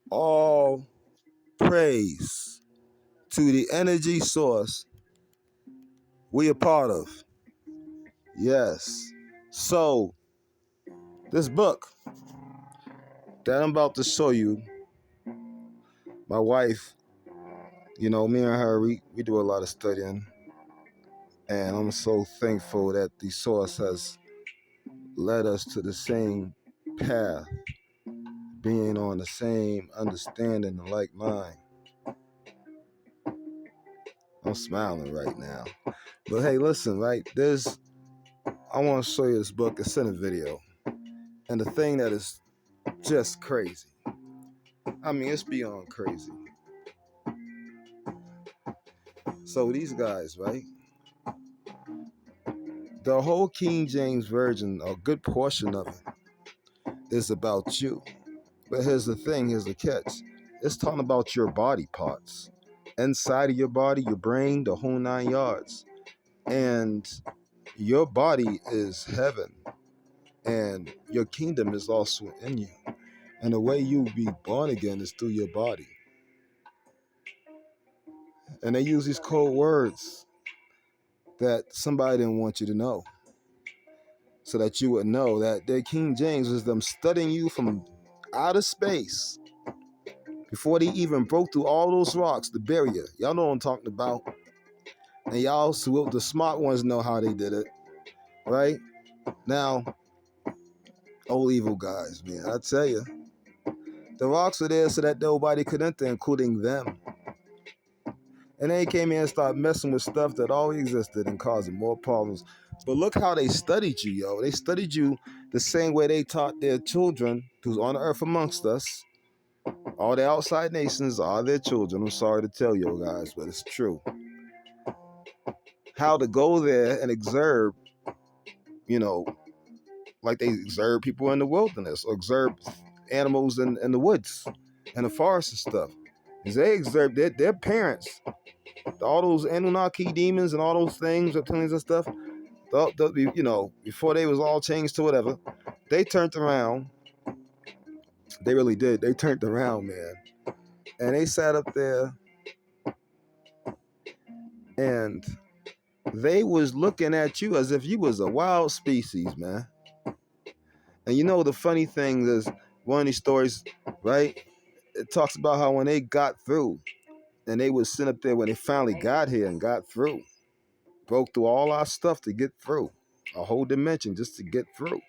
All praise to the energy source we are part of. Yes. So, this book that I'm about to show you, my wife, me and her, we do a lot of studying. And I'm so thankful that the source has led us to the same path, being on the same understanding and like mind. I'm smiling right now. But hey, listen, right? I want to show you this book. It's in a video. And the thing that is just crazy. I mean, it's beyond crazy. So these guys, right? The whole King James Version, a good portion of it, is about you. But here's the thing, here's the catch. It's talking about your body parts. Inside of your body, your brain, the whole 9 yards. And your body is heaven. And your kingdom is also in you. And the way you be born again is through your body. And they use these code words that somebody didn't want you to know. So that you would know that their King James is them studying you from outer space before they even broke through all those rocks, the barrier. Y'all know what I'm talking about. And y'all, so the smart ones know how they did it, right? Now, old evil guys, man, I tell you, the rocks were there so that nobody could enter, including them. And they came in and started messing with stuff that already existed and causing more problems. But look how they studied you, yo. They studied you the same way they taught their children who's on the earth amongst us. All the outside nations are their children. I'm sorry to tell you guys, but it's true. How to go there and observe, you know, like they observe people in the wilderness or observe animals in the woods and the forest and stuff. Is they observe their parents, all those Anunnaki demons and all those things, reptilians and stuff, before they was all changed to whatever, they turned around. They really did. They turned around, man. And they sat up there and they was looking at you as if you was a wild species, man. And the funny thing is, one of these stories, right? It talks about how when they got through, and they was sitting up there when they finally got here and got through, broke through all our stuff to get through, a whole dimension just to get through.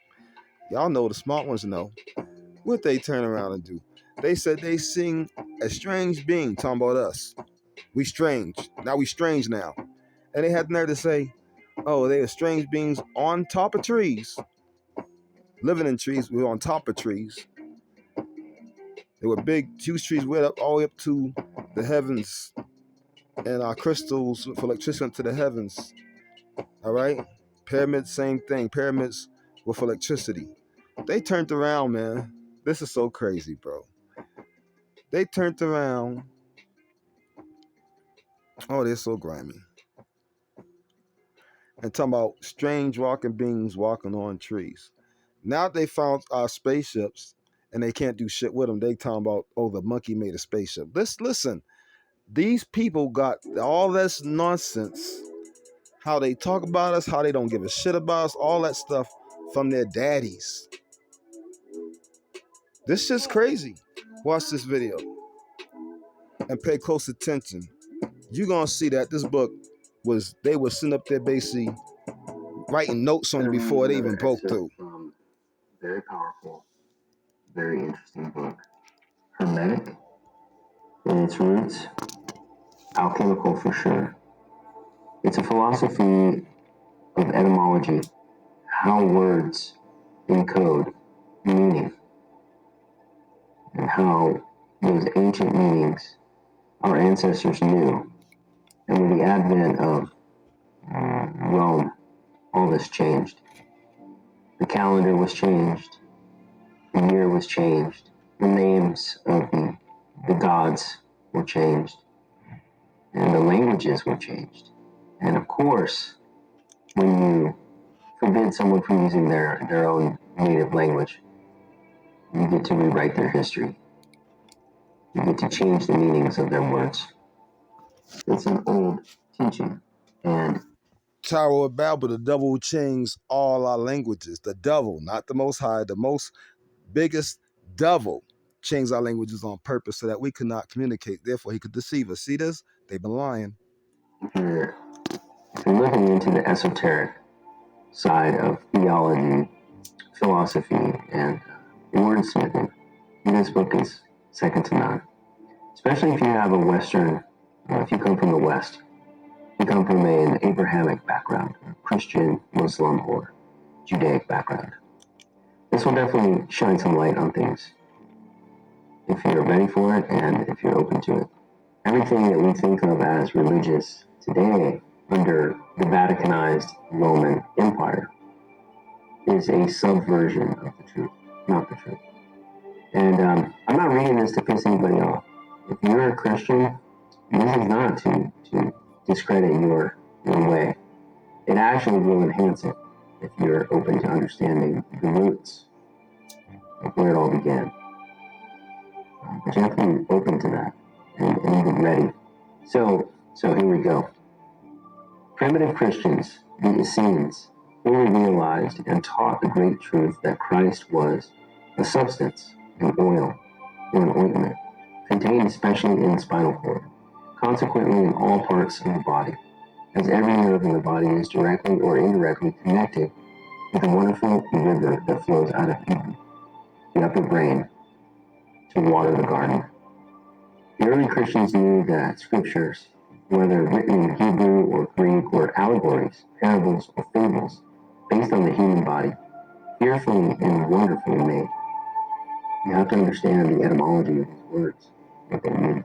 Y'all know, the smart ones know. What they turn around and do? They said they seen a strange being talking about us. We strange. Now we strange now. And they had the nerve to say, oh, they are strange beings on top of trees. Living in trees, we were on top of trees. They were big, huge trees way up all the way up to the heavens. And our crystals for electricity went to the heavens. All right? Pyramids, same thing. Pyramids were for electricity. They turned around, man. This is so crazy, bro. They turned around. Oh, they're so grimy. And talking about strange walking beings walking on trees. Now they found our spaceships and they can't do shit with them. They talking about, oh, the monkey made a spaceship. Listen, these people got all this nonsense, how they talk about us, how they don't give a shit about us, all that stuff from their daddies. This shit's crazy. Watch this video and pay close attention. You're gonna see that this book they were sitting up there basically writing notes on it before they even broke through. Very powerful, very interesting book. Hermetic in its roots, alchemical for sure. It's a philosophy of etymology, how words encode meaning, and how those ancient meanings our ancestors knew. And with the advent of Rome, all this changed. The calendar was changed, the year was changed, the names of the gods were changed, and the languages were changed. And of course, when you forbid someone from using their own native language, you get to rewrite their history. You get to change the meanings of their words. It's an old teaching. And Tower of Babel, the devil changed all our languages. The devil, not the most high, the most biggest devil changed our languages on purpose so that we could not communicate. Therefore, he could deceive us. See this? They've been lying. if you're looking into the esoteric side of theology, philosophy, and wordsmithing, this book is second to none. Especially if you have a Western, if you come from the West, you come from an Abrahamic background, a Christian, Muslim, or Judaic background. This will definitely shine some light on things if you're ready for it and if you're open to it. Everything that we think of as religious today under the Vaticanized Roman Empire is a subversion of the truth, not the truth. And I'm not reading this to piss anybody off. If you're a Christian, this is not to discredit your way. It actually will enhance it if you're open to understanding the roots of where it all began. But you have to be open to that and even ready. So here we go. Primitive Christians, the Essenes, fully realized and taught the great truth that Christ was a substance, an oil, or an ointment, contained especially in the spinal cord, consequently in all parts of the body, as every nerve in the body is directly or indirectly connected with a wonderful river that flows out of Eden, the upper brain, to water the garden. The early Christians knew that scriptures, whether written in Hebrew or Greek, were allegories, parables, or fables based on the human body, fearfully and wonderfully made. You have to understand the etymology of these words, what they mean.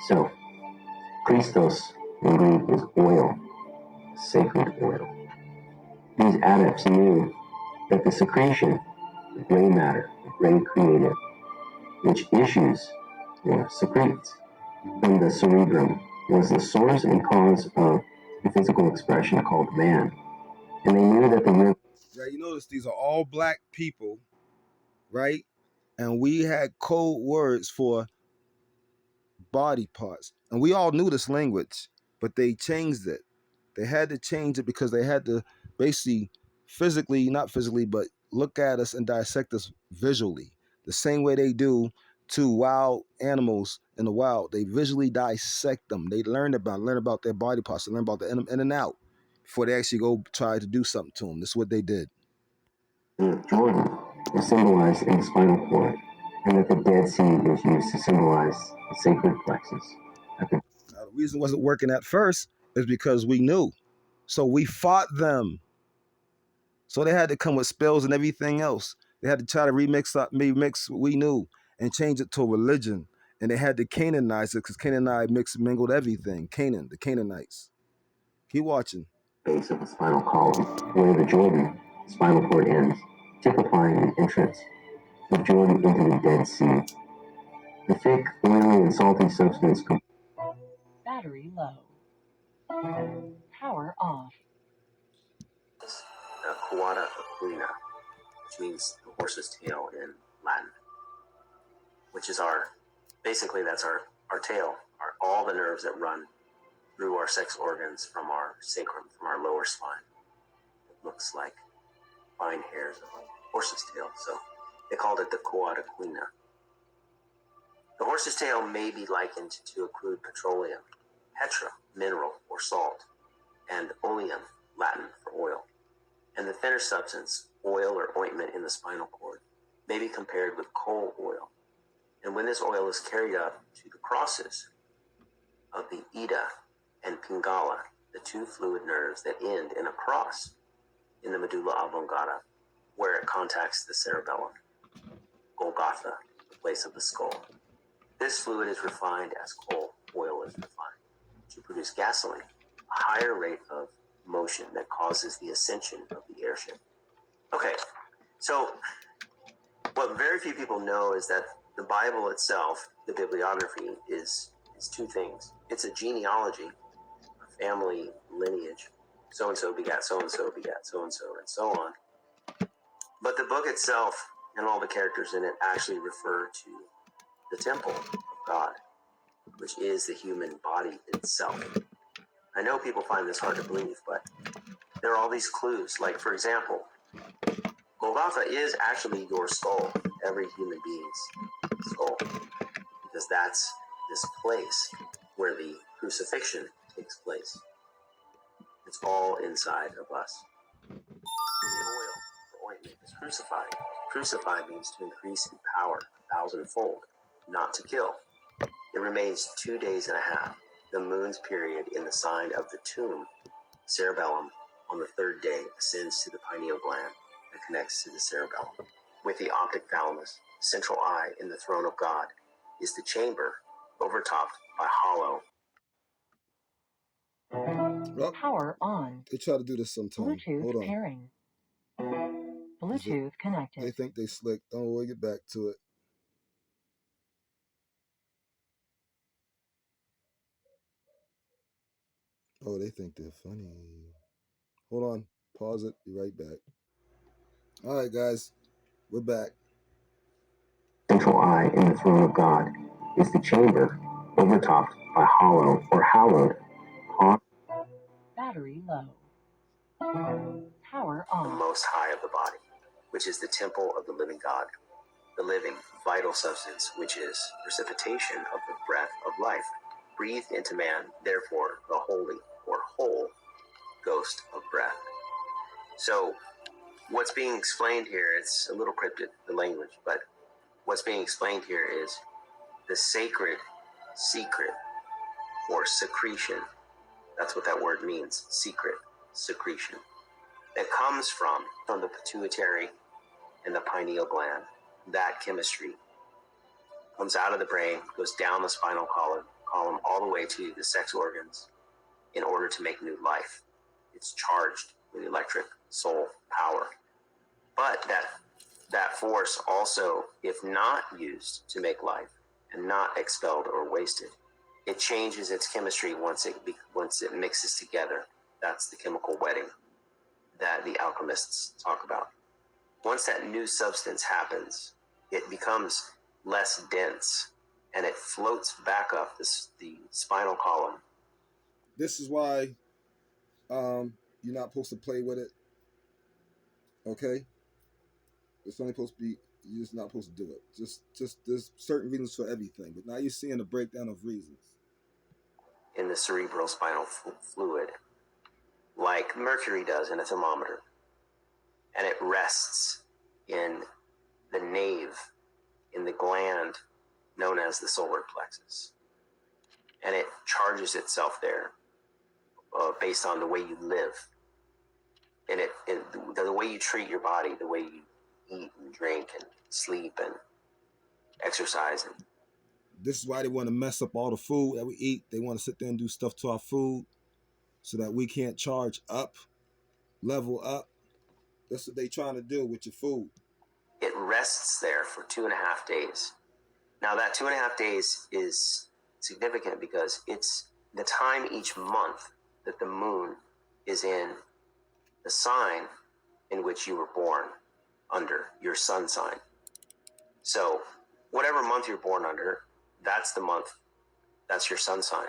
So, Christos in Greek is oil, sacred oil. These adepts knew that the secretion, the gray matter, the gray creative, which issues or secretes from the cerebrum, was the source and cause of the physical expression called man. And they knew that the river. Yeah, you notice these are all black people, right? And we had code words for body parts. And we all knew this language, but they changed it. They had to change it because they had to basically physically, not physically, but look at us and dissect us visually. The same way they do to wild animals in the wild. They visually dissect them. They learn about their body parts, they learn about the in and out before they actually go try to do something to them. This is what they did. Jordan is symbolized in the spinal cord, and that the Dead Sea is used to symbolize the sacred plexus. Now, the reason it wasn't working at first is because we knew. So we fought them. So they had to come with spells and everything else. They had to try to remix what we knew and change it to a religion. And they had to Canaanize it because Canaanite mingled everything. Canaan, the Canaanites. Keep watching. Base of the spinal column, where the Jordan spinal cord ends, typifying the entrance of Jordan into the Dead Sea. The thick, oily, and salty substance. Battery low. Power off. The quota equina, which means the horse's tail in Latin, which is basically that's our tail, all the nerves that run through our sex organs from our sacrum, from our lower spine. It looks like fine hairs of a horse's tail, so they called it the quota equina. The horse's tail may be likened to a crude petroleum, petra, mineral or salt, and oleum, Latin for oil. And the thinner substance, oil or ointment in the spinal cord, may be compared with coal oil. And when this oil is carried up to the crosses of the Ida and Pingala, the two fluid nerves that end in a cross in the medulla oblongata, where it contacts the cerebellum, Golgotha, the place of the skull. This fluid is refined as coal oil is refined to produce gasoline, a higher rate of motion that causes the ascension of the airship. Okay, so what very few people know is that the Bible itself, the bibliography, is two things. It's a genealogy, a family lineage. So-and-so begat so-and-so begat so-and-so, and so on. But the book itself and all the characters in it actually refer to the temple of God, which is the human body itself. I know people find this hard to believe, but there are all these clues. Like, for example, Golgotha is actually your skull, every human being's skull, because that's this place where the crucifixion takes place. It's all inside of us. The oil, the ointment, is crucified. Crucified means to increase in power 1,000-fold, not to kill. It remains 2 days and a half, the moon's period in the sign of the tomb, cerebellum. On the third day, ascends to the pineal gland that connects to the cerebellum. With the optic thalamus, central eye in the throne of God, is the chamber overtopped by hollow. Well, Power on. they try to do this sometime. Bluetooth Hold on. pairing. Is it? Bluetooth They connected. think they slick. Don't worry, get back to it. Oh, they think they're funny. Hold on. Pause it. Be right back. All right, guys. We're back. Central eye in the throne of God is the chamber overtopped by hollow or hallowed. Battery low. Power The on. most high of the body, which is the temple of the living God, the living, vital substance, which is precipitation of the breath of life, breathed into man, therefore the holy or whole ghost of breath. So what's being explained here, it's a little cryptic, the language, but what's being explained here is the sacred secret or secretion. That's what that word means, secret, secretion. That comes from the pituitary and the pineal gland. That chemistry comes out of the brain, goes down the spinal column all the way to the sex organs in order to make new life. It's charged with electric soul power. But that force also, if not used to make life and not expelled or wasted, it changes its chemistry once it mixes together. That's the chemical wedding that the alchemists talk about. Once that new substance happens, it becomes less dense and it floats back up the spinal column. This is why you're not supposed to play with it. Okay? It's only supposed to be, you're just not supposed to do it. Just there's certain reasons for everything. But now you're seeing a breakdown of reasons. In the cerebral spinal fluid, like mercury does in a thermometer. And it rests in the nave, in the gland known as the solar plexus. And it charges itself there based on the way you live. And the way you treat your body, the way you eat and drink and sleep and exercise. And this is why they want to mess up all the food that we eat. They want to sit there and do stuff to our food so that we can't charge up, level up. That's what they trying to do with your food. It rests there for 2.5 days. Now that 2.5 days is significant because it's the time each month that the moon is in the sign in which you were born under, your sun sign. So whatever month you're born under, that's the month, that's your sun sign.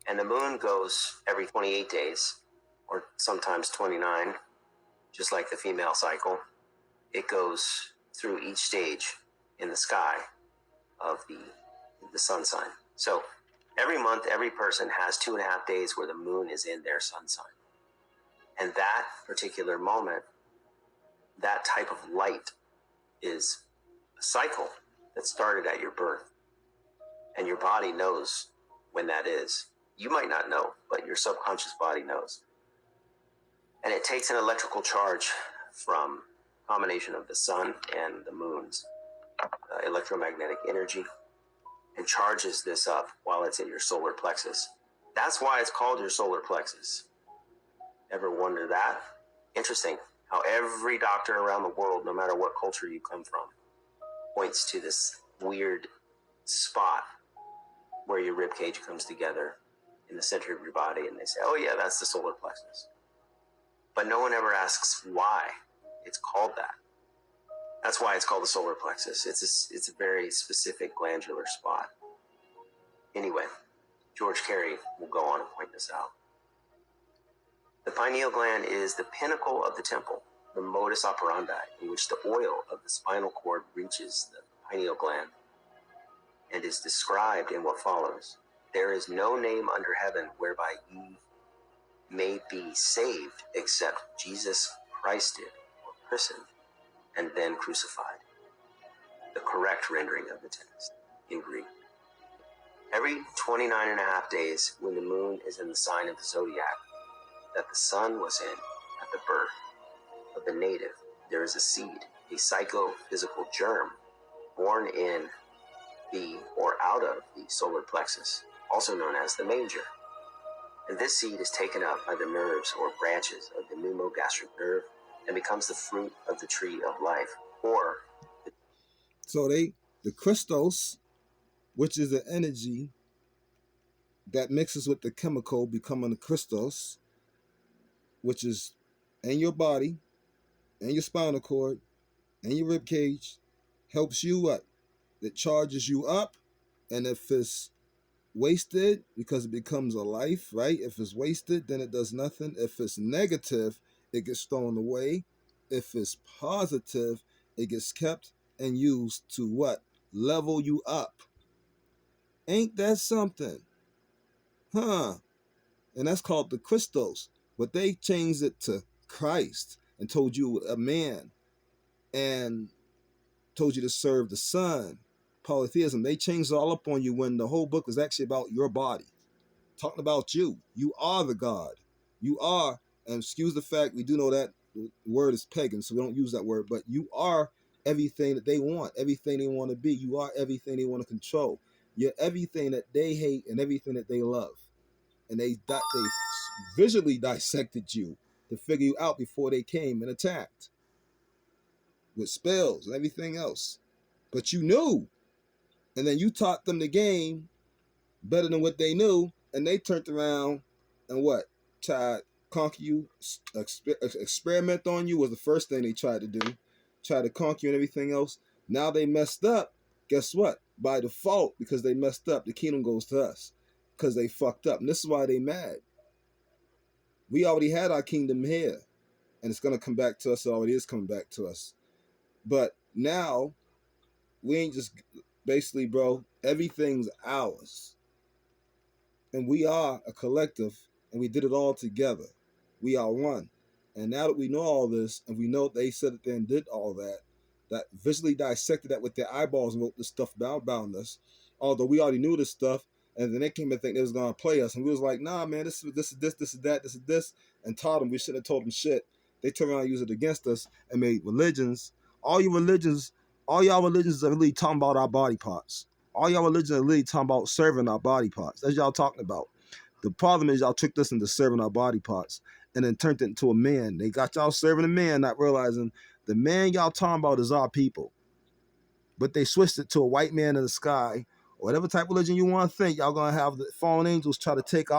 And the moon goes every 28 days, or sometimes 29, just like the female cycle. It goes through each stage in the sky of the sun sign. So every month, every person has 2.5 days where the moon is in their sun sign. And that particular moment, that type of light is a cycle that started at your birth. And your body knows when that is. You might not know, but your subconscious body knows. And it takes an electrical charge from a combination of the sun and the moon's electromagnetic energy and charges this up while it's in your solar plexus. That's why it's called your solar plexus. Ever wonder that? Interesting how every doctor around the world, no matter what culture you come from, points to this weird spot where your rib cage comes together in the center of your body, and they say, oh yeah, that's the solar plexus. But no one ever asks why it's called that. That's why it's called the solar plexus. It's a very specific glandular spot. Anyway, George Carey will go on and point this out. The pineal gland is the pinnacle of the temple, the modus operandi in which the oil of the spinal cord reaches the pineal gland and is described in what follows. There is no name under heaven whereby ye may be saved except Jesus Christ did, or christened, and then crucified. The correct rendering of the text in Greek. Every 29 and a half days, when the moon is in the sign of the zodiac that the sun was in at the birth of the native, there is a seed, a psychophysical germ, born in the or out of the solar plexus, also known as the manger. And this seed is taken up by the nerves or branches of the pneumogastric nerve and becomes the fruit of the tree of life, or So the Christos, which is the energy that mixes with the chemical, becoming the Christos, which is in your body, and your spinal cord, and your rib cage, helps you what? It charges you up, and if it's wasted, because it becomes a life, right? If it's wasted, then it does nothing. If it's negative, it gets thrown away. If it's positive, it gets kept and used to what? Level you up. Ain't that something? Huh? And that's called the Christos. But they changed it to Christ and told you a man and told you to serve the Son. Polytheism. They changed it all up on you when the whole book is actually about your body. Talking about you. You are the God. You are, and excuse the fact, we do know that the word is pagan, so we don't use that word, but you are everything that they want, everything they want to be. You are everything they want to control. You're everything that they hate and everything that they love. And they visually dissected you to figure you out before they came and attacked with spells and everything else. But you knew. And then you taught them the game better than what they knew, and they turned around and what? Tried to conquer you, experiment on you was the first thing they tried to do. Try to conquer you and everything else. Now they messed up. Guess what? By default, because they messed up, the kingdom goes to us because they fucked up. And this is why they mad. We already had our kingdom here, and it's going to come back to us. It already is coming back to us. But now, we ain't just basically, bro, everything's ours. And we are a collective, and we did it all together. We are one. And now that we know all this, and we know they said it and did all that, that visually dissected that with their eyeballs and wrote this stuff about us, although we already knew this stuff, and then they came and think they was going to play us, and we was like, nah, man, this is this, and taught them. We shouldn't have told them shit. They turned around and used it against us and made religions. All y'all religions are really talking about our body parts. All y'all religions are really talking about serving our body parts. That's y'all talking about. The problem is y'all tricked us into serving our body parts and then turned it into a man. They got y'all serving a man, not realizing the man y'all talking about is our people. But they switched it to a white man in the sky, or whatever type of religion you want to think. Y'all gonna have the fallen angels try to take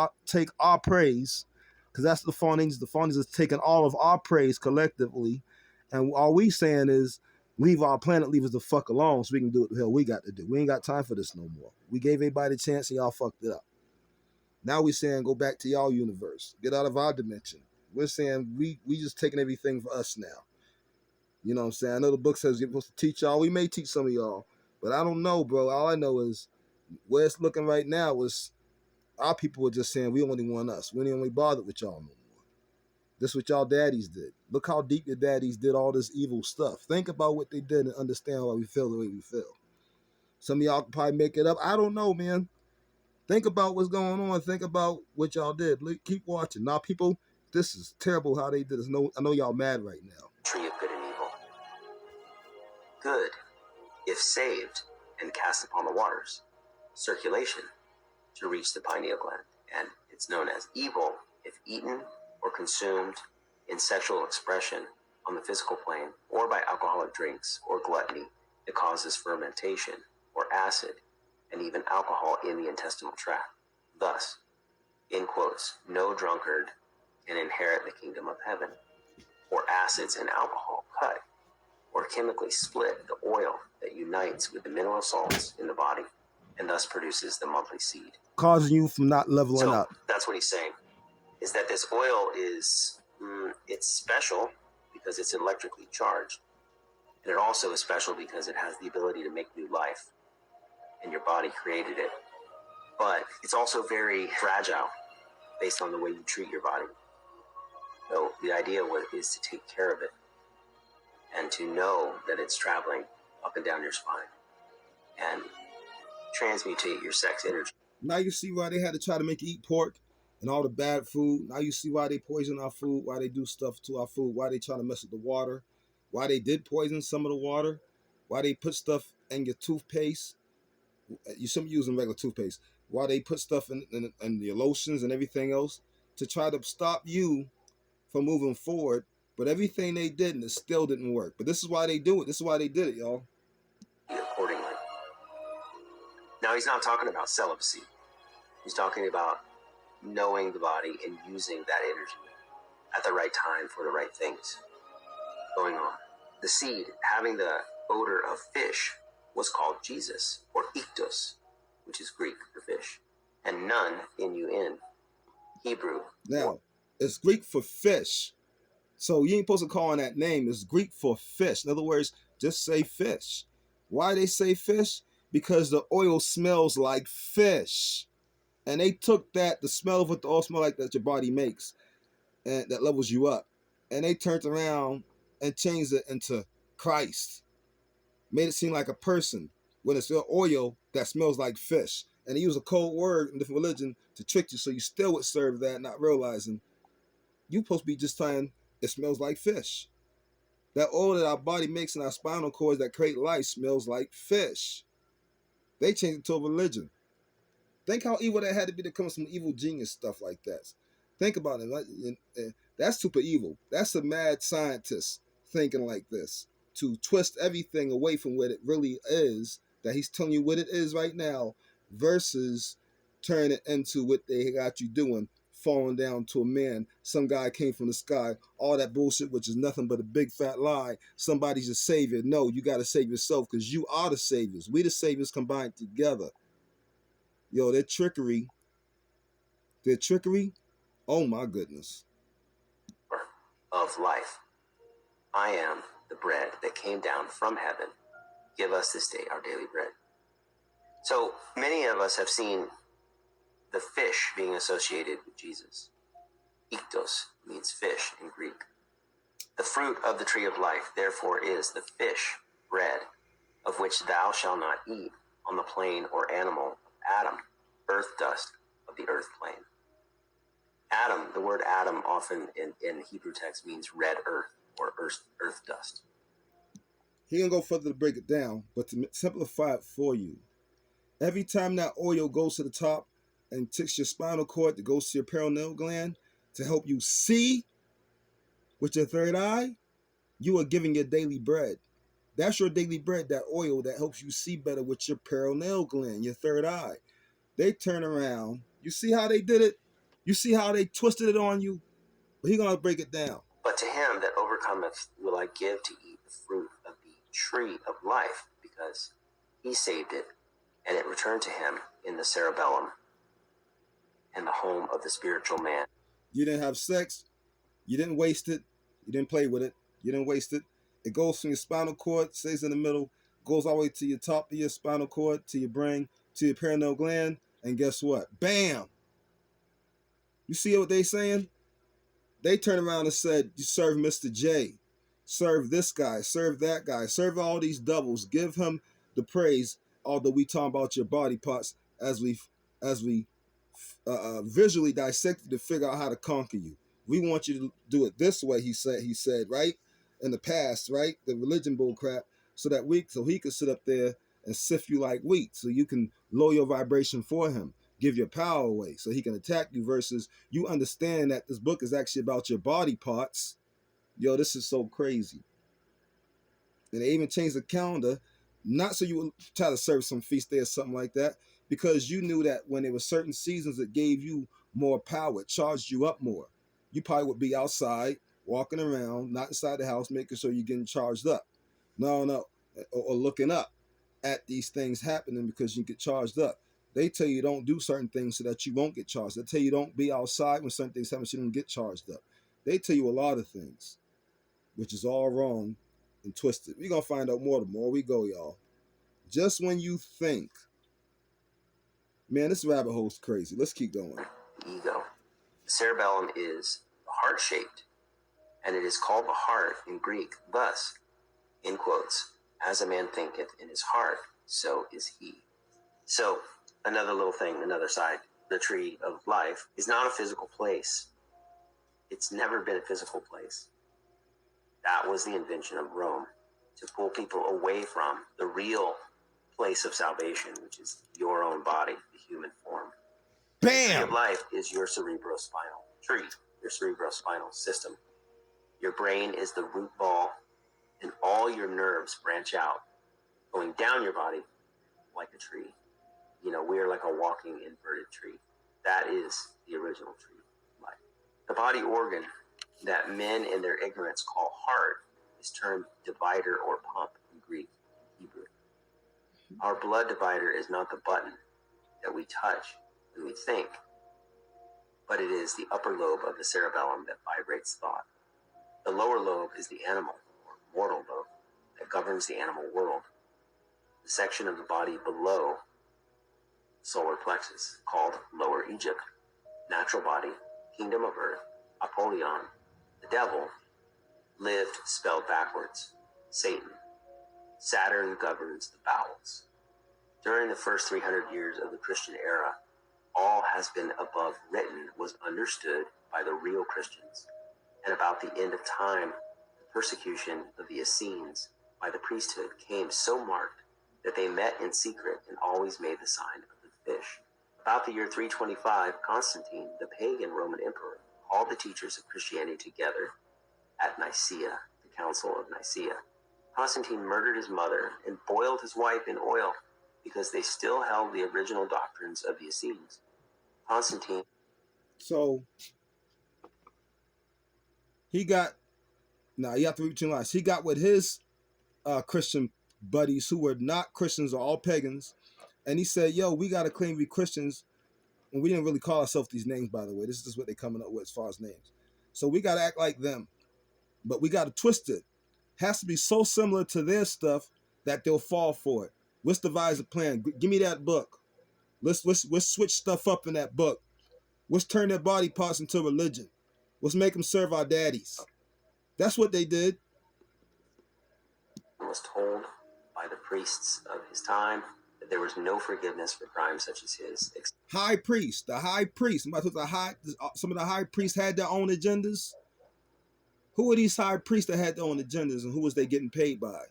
our praise, because that's the fallen angels. The fallen angels is taking all of our praise collectively, and all we saying is, leave our planet, leave us the fuck alone so we can do what the hell we got to do. We ain't got time for this no more. We gave everybody a chance and y'all fucked it up. Now we saying go back to y'all universe. Get out of our dimension. We're saying we just taking everything for us now. You know what I'm saying? I know the book says you're supposed to teach y'all. We may teach some of y'all. But I don't know, bro. All I know is where it's looking right now is our people are just saying we only want us. We ain't only bothered with y'all no more. This is what y'all daddies did. Look how deep your daddies did all this evil stuff. Think about what they did and understand why we feel the way we feel. Some of y'all can probably make it up. I don't know, man. Think about what's going on. Think about what y'all did. Keep watching. Now, people, this is terrible how they did this. I know y'all mad right now. Tree of good and evil. Good, if saved and cast upon the waters. Circulation, to reach the pineal gland. And it's known as evil if eaten or consumed in sexual expression on the physical plane, or by alcoholic drinks or gluttony that causes fermentation or acid and even alcohol in the intestinal tract. Thus, in quotes, no drunkard can inherit the kingdom of heaven, or acids and alcohol cut or or chemically split the oil that unites with the mineral salts in the body and thus produces the monthly seed. Causing you from not leveling up. That's what he's saying, is that this oil is, it's special because it's electrically charged. And it also is special because it has the ability to make new life, and your body created it. But it's also very fragile based on the way you treat your body. So the idea is to take care of it and to know that it's traveling up and down your spine and transmutate your sex energy. Now you see why they had to try to make you eat pork and all the bad food. Now you see why they poison our food, why they do stuff to our food, why they try to mess with the water, why they did poison some of the water, why they put stuff in your toothpaste. You shouldn't be using regular toothpaste. Why they put stuff in your lotions and everything else to try to stop you from moving forward. But everything they did, and it still didn't work. But this is why they do it. This is why they did it, y'all. Accordingly. Now he's not talking about celibacy. He's talking about knowing the body and using that energy at the right time for the right things going on. The seed, having the odor of fish, was called Jesus, or iktos, which is Greek for fish, and nun, N-U-N, Hebrew. Now, it's Greek for fish. So you ain't supposed to call on that name. It's Greek for fish. In other words, just say fish. Why they say fish? Because the oil smells like fish. And they took that, the smell of what the oil smell like that your body makes, and that levels you up. And they turned around and changed it into Christ. Made it seem like a person when it's the oil that smells like fish. And they use a cold word in different religion to trick you, so you still would serve that, not realizing you're supposed to be just saying it smells like fish. That oil that our body makes in our spinal cords that create life smells like fish. They changed it to a religion. Think how evil that had to be to come with some evil genius stuff like that. Think about it. That's super evil. That's a mad scientist thinking like this, to twist everything away from what it really is, that he's telling you what it is right now, versus turn it into what they got you doing, falling down to a man. Some guy came from the sky, all that bullshit, which is nothing but a big fat lie. Somebody's a savior. No, you got to save yourself, because you are the saviors. We the saviors combined together. Yo, their trickery, oh my goodness. Of life. I am the bread that came down from heaven. Give us this day our daily bread. So many of us have seen the fish being associated with Jesus. Iktos means fish in Greek. The fruit of the tree of life, therefore, is the fish, bread, of which thou shalt not eat on the plain or animal of Adam, earth dust of the earth plane. Adam, the word Adam often in Hebrew text means red earth or earth dust. He gonna go further to break it down, but to simplify it for you, every time that oil goes to the top and ticks your spinal cord, that goes to your perineal gland to help you see with your third eye, you are giving your daily bread. That's your daily bread, that oil that helps you see better with your perineal gland, your third eye. They turn around. You see how they did it? You see how they twisted it on you? But he's going to break it down. But to him that overcometh will I give to eat the fruit of the tree of life, because he saved it, and it returned to him in the cerebellum, in the home of the spiritual man. You didn't have sex. You didn't waste it. You didn't play with it. You didn't waste it. It goes from your spinal cord, stays in the middle, goes all the way to your top of your spinal cord, to your brain, to your perineal gland, and guess what? Bam! You see what they saying? They turned around and said, you serve Mr. J, serve this guy, serve that guy, serve all these doubles, give him the praise, although we talk about your body parts as we visually dissected to figure out how to conquer you. We want you to do it this way, he said, right? In the past, right? The religion bull crap, so he could sit up there and sift you like wheat, so you can lower your vibration for him, give your power away, so he can attack you, versus you understand that this book is actually about your body parts. Yo, this is so crazy. And they even changed the calendar, not so you would try to serve some feast day or something like that, because you knew that when there were certain seasons that gave you more power, it charged you up more. You probably would be outside, walking around, not inside the house, making sure you're getting charged up. No, or looking up at these things happening because you get charged up. They tell you don't do certain things so that you won't get charged. They tell you don't be outside when certain things happen so you don't get charged up. They tell you a lot of things, which is all wrong and twisted. We're going to find out more the more we go, y'all. Just when you think, man, this rabbit hole's crazy. Let's keep going. Ego. The cerebellum is heart-shaped, and it is called the heart in Greek. Thus, in quotes, as a man thinketh in his heart, so is he. So, another little thing, another side, the tree of life is not a physical place. It's never been a physical place. That was the invention of Rome, to pull people away from the real place of salvation, which is your own body, the human form. Bam! The tree of life is your cerebrospinal tree, your cerebrospinal system. Your brain is the root ball, and all your nerves branch out, going down your body like a tree. You know, we are like a walking inverted tree. That is the original tree of life. The body organ that men in their ignorance call heart is termed divider or pump in Greek and Hebrew. Our blood divider is not the button that we touch when we think, but it is the upper lobe of the cerebellum that vibrates thought. The lower lobe is the animal or mortal lobe that governs the animal world. The section of the body below solar plexus, called Lower Egypt, natural body, kingdom of earth, Apollyon, the devil, lived spelled backwards, Satan. Saturn governs the bowels. During the first 300 years of the Christian era, all has been above written was understood by the real Christians. And about the end of time, the persecution of the Essenes by the priesthood came so marked that they met in secret and always made the sign of the fish. About the year 325, Constantine, the pagan Roman emperor, called the teachers of Christianity together at Nicaea, the Council of Nicaea. Constantine murdered his mother and boiled his wife in oil because they still held the original doctrines of the Essenes. Constantine. So he got, now you have to read between lines. He got with his Christian buddies who were not Christians or all pagans, and he said, yo, we got to claim to be Christians. And we didn't really call ourselves these names, by the way. This is just what they're coming up with as far as names. So we got to act like them, but we got to twist it. Has to be so similar to their stuff that they'll fall for it. Let's devise a plan. Give me that book. Let's switch stuff up in that book. Let's turn their body parts into religion. Let's make them serve our daddies. That's what they did. Was told by the priests of his time that there was no forgiveness for crimes such as his. High priest, the high priest. Some of the high priests had their own agendas. Who are these high priests that had their own agendas, and who was they getting paid by?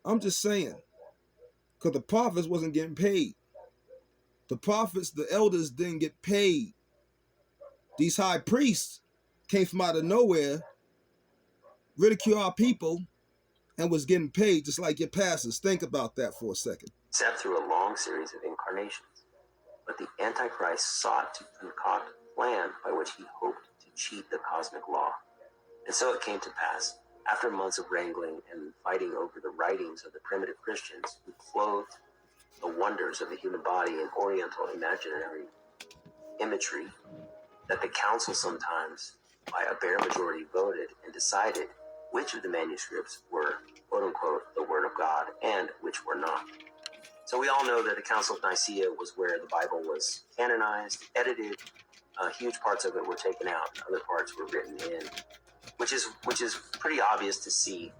I'm just saying, because the prophets wasn't getting paid. The prophets, the elders didn't get paid. These high priests came from out of nowhere, ridicule our people, and was getting paid just like your pastors. Think about that for a second. Except through a long series of incarnations. But the Antichrist sought to concoct a plan by which he hoped to cheat the cosmic law. And so it came to pass, after months of wrangling and fighting over the writings of the primitive Christians who clothed the wonders of the human body in oriental imaginary imagery, that the council sometimes, by a bare majority, voted and decided which of the manuscripts were, quote-unquote, the Word of God, and which were not. So we all know that the Council of Nicaea was where the Bible was canonized, edited. Huge parts of it were taken out, other parts were written in, which is pretty obvious to see.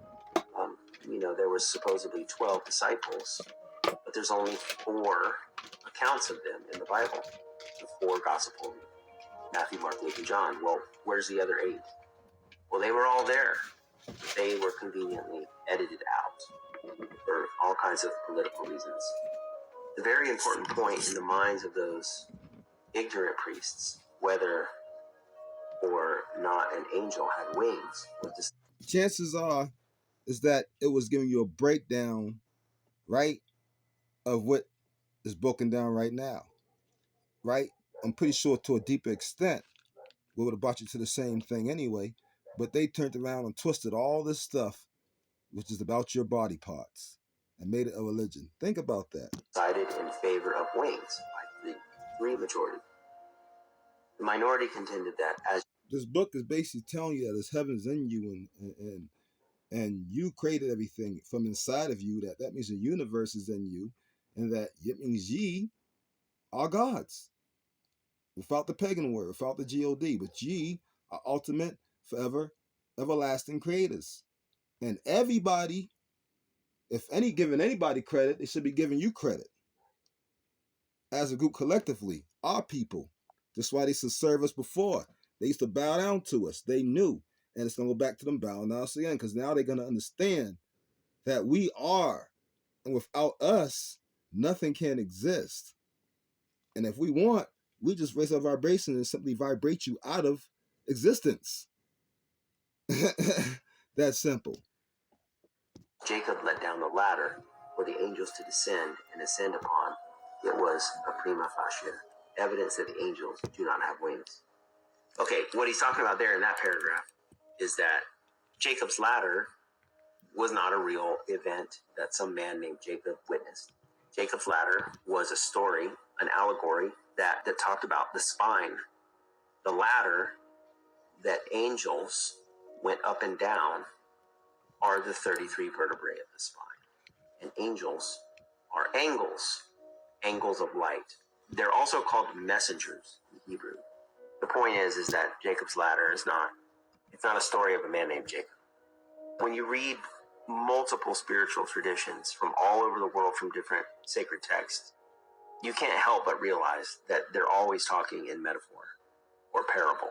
There was supposedly 12 disciples, but there's only 4 accounts of them in the Bible, the 4 Gospels, Matthew, Mark, Luke, and John. Well, where's the other 8? Well, they were all there. They were conveniently edited out for all kinds of political reasons. The very important point in the minds of those ignorant priests, whether or not an angel had wings, was this. Chances are is that it was giving you a breakdown, right, of what is broken down right now, right? I'm pretty sure to a deeper extent, we would have brought you to the same thing anyway, but they turned around and twisted all this stuff, which is about your body parts, and made it a religion. Think about that. Decided in favor of wings by the three majority. The minority contended that as this book is basically telling you that there's heavens in you, and you created everything from inside of you. That means the universe is in you, and that it means ye are gods. Without the pagan word, without the God, but ye are ultimate, forever, everlasting creators. And everybody, if any giving anybody credit, they should be giving you credit. As a group collectively, our people. That's why they used to serve us before. They used to bow down to us. They knew. And it's going to go back to them bowing down again, because now they're going to understand that we are. And without us, nothing can exist. And if we want, we just raise our vibration and simply vibrate you out of existence. That's simple. Jacob let down the ladder for the angels to descend and ascend upon, it was a prima facie evidence that the angels do not have wings. Okay, what he's talking about there in that paragraph is that Jacob's ladder was not a real event that some man named Jacob witnessed. Jacob's ladder was a story, an allegory that talked about the spine, the ladder that angels went up and down are the 33 vertebrae of the spine. And angels are angles of light. They're also called messengers in Hebrew. The point is that Jacob's ladder it's not a story of a man named Jacob. When you read multiple spiritual traditions from all over the world from different sacred texts, you can't help but realize that they're always talking in metaphor or parable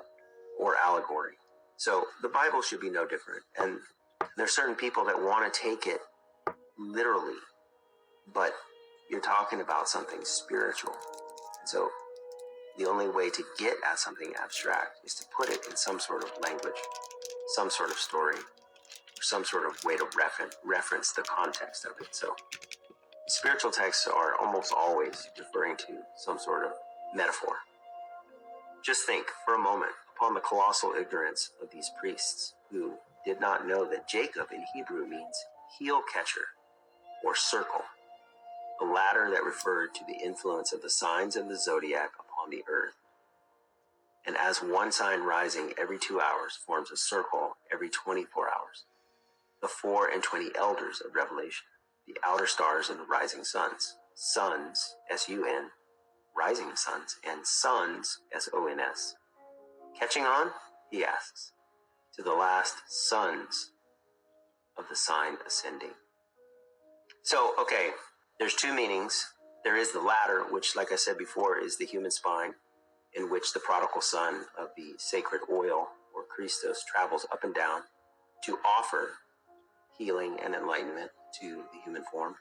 or allegory. So the Bible should be no different. And there's certain people that want to take it literally, but you're talking about something spiritual. And so the only way to get at something abstract is to put it in some sort of language, some sort of story, or some sort of way to reference the context of it. So spiritual texts are almost always referring to some sort of metaphor. Just think for a moment upon the colossal ignorance of these priests who did not know that Jacob in Hebrew means heel catcher or circle, a ladder that referred to the influence of the signs of the zodiac upon the earth. And as one sign rising every 2 hours forms a circle every 24 hours, the 4 and 20 elders of Revelation, the outer stars and the rising suns, suns, S-U-N, rising suns, and sons, S-O-N-S. Catching on, he asks, to the last sons of the sign ascending. So, okay, there's two meanings. There is the ladder, which, like I said before, is the human spine, in which the prodigal son of the sacred oil, or Christos, travels up and down to offer healing and enlightenment to the human form.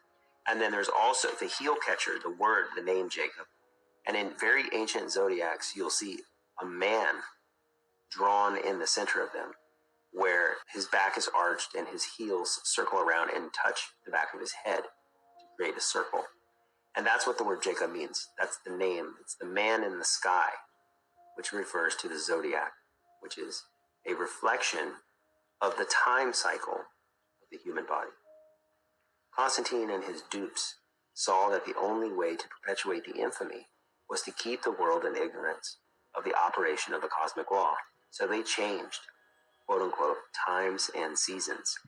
And then there's also the heel catcher, the word, the name Jacob. And in very ancient zodiacs, you'll see a man drawn in the center of them, where his back is arched and his heels circle around and touch the back of his head to create a circle. And that's what the word Jacob means. That's the name. It's the man in the sky, which refers to the zodiac, which is a reflection of the time cycle of the human body. Constantine and his dupes saw that the only way to perpetuate the infamy was to keep the world in ignorance of the operation of the cosmic law. So they changed, quote unquote, times and seasons.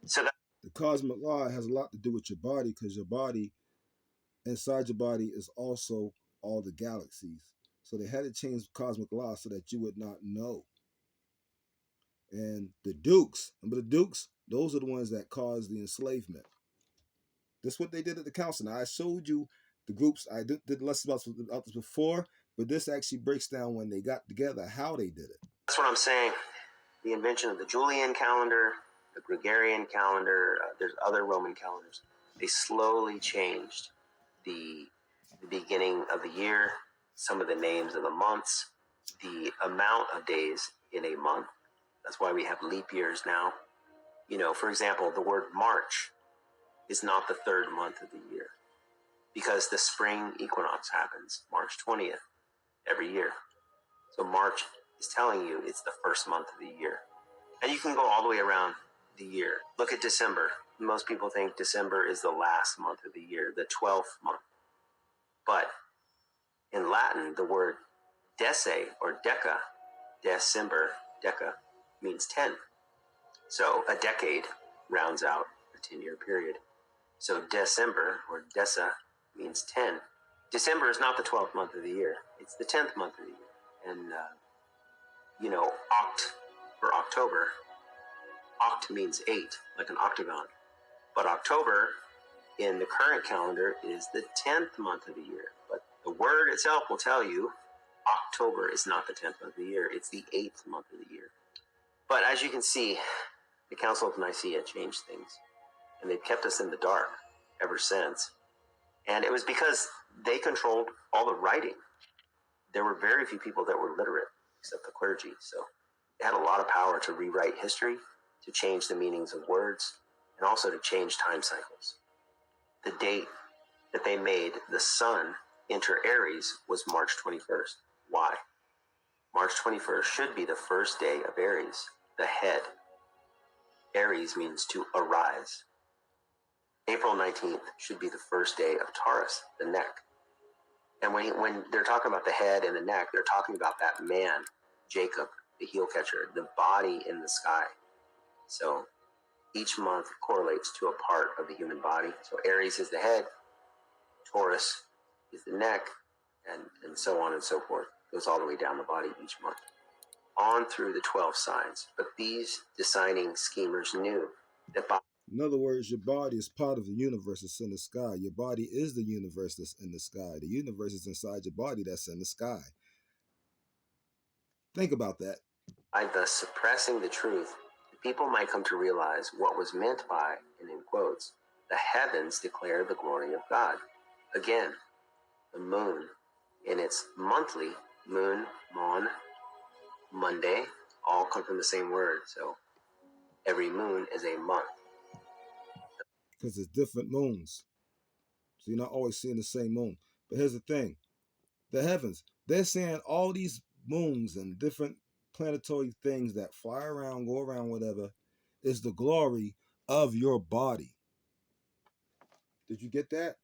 So that The cosmic law has a lot to do with your body, because your body, inside your body, is also all the galaxies. So they had to change cosmic law so that you would not know. And the Dukes, remember the Dukes? Those are the ones that caused the enslavement. That's what they did at the council. Now, I showed you the groups. I did less about this before, but this actually breaks down when they got together, how they did it. that's what I'm saying. The invention of the Julian calendar, the Gregorian calendar, there's other Roman calendars. They slowly changed the beginning of the year, some of the names of the months, the amount of days in a month. That's why we have leap years now. You know, for example, the word March is not the third month of the year because the spring equinox happens March 20th every year. So March is telling you it's the first month of the year. And you can go all the way around the year. Look at December. Most people think December is the last month of the year, the 12th month. But in Latin, the word dece or deca, December, deca, means 10. So a decade rounds out a 10-year period. So December or deca means 10. December is not the 12th month of the year. It's the 10th month of the year. And, oct for October, oct means 8, like an octagon. But October in the current calendar is the 10th month of the year. But the word itself will tell you October is not the 10th month of the year. It's the 8th month of the year. But as you can see, the Council of Nicaea changed things. And they've kept us in the dark ever since. And it was because they controlled all the writing. There were very few people that were literate, except the clergy. So they had a lot of power to rewrite history, to change the meanings of words, and also to change time cycles. The date that they made the sun enter Aries was March 21st. Why? March 21st should be the first day of Aries, the head. Aries means to arise. April 19th should be the first day of Taurus, the neck. And when they're talking about the head and the neck, they're talking about that man, Jacob, the heel catcher, the body in the sky. So each month correlates to a part of the human body. So Aries is the head, Taurus is the neck, and so on and so forth. It goes all the way down the body each month, on through the 12 signs. But these designing schemers knew that by In other words, your body is part of the universe that's in the sky. Your body is the universe that's in the sky. The universe is inside your body that's in the sky. Think about that. thus suppressing the truth, the people might come to realize what was meant by, and in quotes, the heavens declare the glory of God. Again, the moon in its monthly, moon, mon, Monday, all come from the same word. So every moon is a month. Because it's different moons. So you're not always seeing the same moon. But here's the thing. The heavens, they're seeing all these moons and different planetary things that fly around, go around, whatever, is the glory of your body. Did you get that?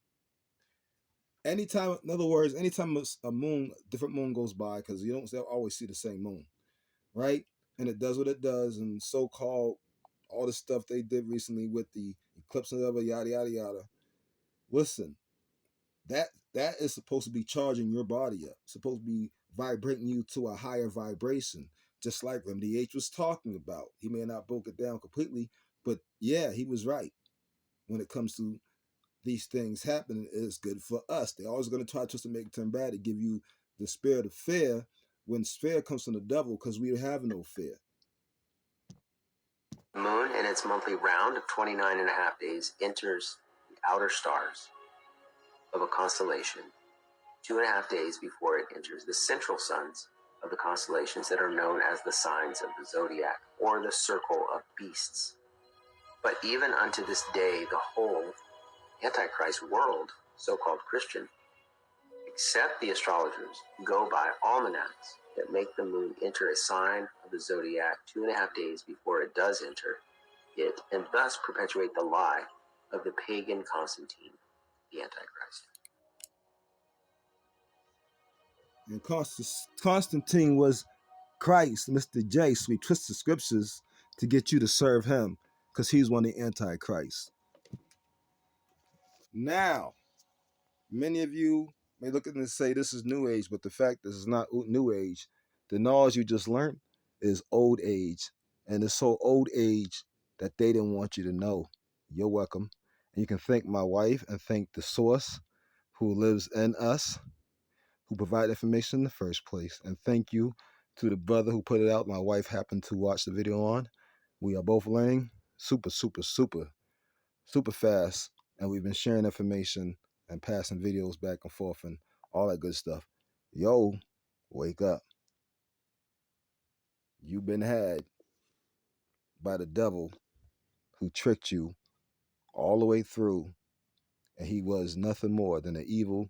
Anytime, in other words, anytime a moon, different moon goes by, because you don't always see the same moon, right? And it does what it does, and so-called all the stuff they did recently with the eclipse and whatever, yada yada yada. Listen, that is supposed to be charging your body up, supposed to be vibrating you to a higher vibration, just like Remedy H was talking about. He may not broke it down completely, but yeah, he was right when it comes to these things happening. Is good for us. They're always going to try to make it turn bad to give you the spirit of fear when fear comes from the devil, because we have no fear. The moon in its monthly round of 29 and a half days enters the outer stars of a constellation 2.5 days before it enters the central suns of the constellations that are known as the signs of the zodiac, or the circle of beasts. But even unto this day, the whole Antichrist world, so-called Christian, except the astrologers, go by almanacs that make the moon enter a sign of the zodiac 2.5 days before it does enter it, and thus perpetuate the lie of the pagan Constantine, the Antichrist. And Constantine was Christ, Mr. J. So he twists the scriptures to get you to serve him, because he's one of the Antichrist. Now, many of you may look at it and say this is New Age, but the fact this is not New Age. The knowledge you just learned is old age. And it's so old age that they didn't want you to know. You're welcome. And you can thank my wife and thank the source who lives in us, who provided information in the first place. And thank you to the brother who put it out. My wife happened to watch the video on. We are both learning super, super, super, super fast. And we've been sharing information and passing videos back and forth and all that good stuff. Yo, wake up. You've been had by the devil who tricked you all the way through, and he was nothing more than an evil,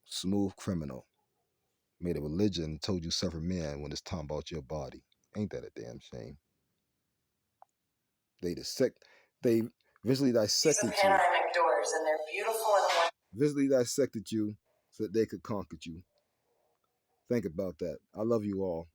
smooth criminal. Made a religion and told you suffer men when it's talking about your body. Ain't that a damn shame? They visually These are dissected you. panoramic doors, and they're beautiful and Visually dissected you so that they could conquer you. Think about that. I love you all.